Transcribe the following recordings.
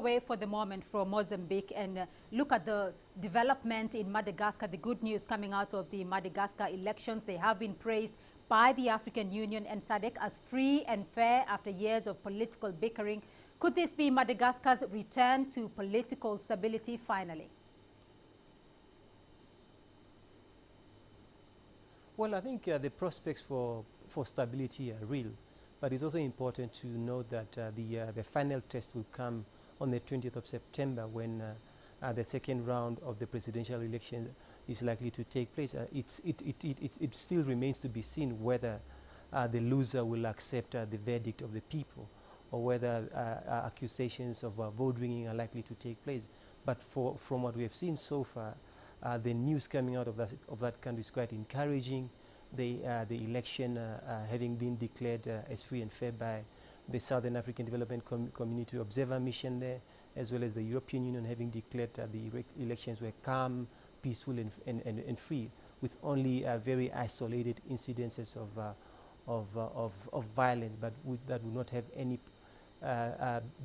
Away for the moment from Mozambique and look at the development in Madagascar, the good news coming out of the Madagascar elections. They have been praised by the African Union and SADC as free and fair after years of political bickering. Could this be Madagascar's return to political stability finally? Well, I think the prospects for stability are real, but it's also important to note that the final test will come on the 20th of September when the second round of the presidential election is likely to take place. It still remains to be seen whether the loser will accept the verdict of the people, or whether accusations of vote rigging are likely to take place. But from what we have seen so far, the news coming out of that country is quite encouraging. The election having been declared as free and fair by the Southern African Development Community Observer Mission there, as well as the European Union having declared the elections were calm, peaceful and free, with only very isolated incidences of violence, but that would not have any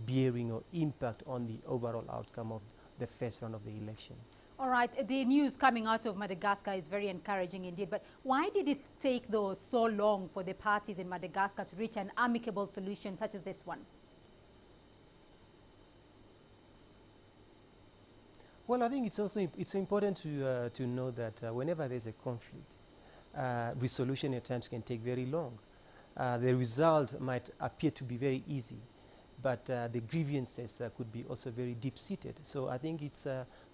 bearing or impact on the overall outcome of the first round of the election. All right, the news coming out of Madagascar is very encouraging indeed, but why did it take so long for the parties in Madagascar to reach an amicable solution such as this one? Well, I think it's important to know that whenever there's a conflict, resolution at times can take very long. The result might appear to be very easy, but the grievances could be also very deep-seated. So I think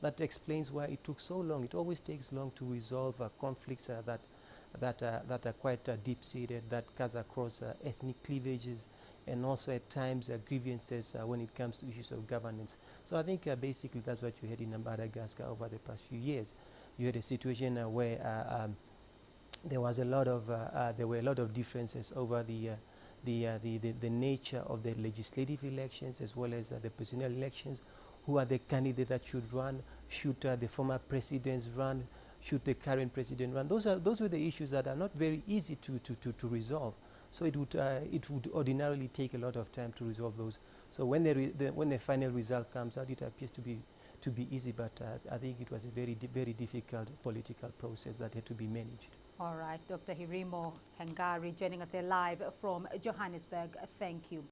that explains why it took so long. It always takes long to resolve conflicts that are quite deep-seated, that cuts across ethnic cleavages, and also at times grievances when it comes to issues of governance. So I think basically that's what you had in Madagascar over the past few years. You had a situation where there were a lot of differences over the nature of the legislative elections as well as the presidential elections. Who are the candidates that should run? Should the former presidents run? Should the current president run? Those were the issues that are not very easy to resolve. So it would ordinarily take a lot of time to resolve those. So when the final result comes out, it appears to be easy, but I think it was a very difficult political process that had to be managed. All right, Dr. Tjiurimo Hengari joining us there live from Johannesburg. Thank you.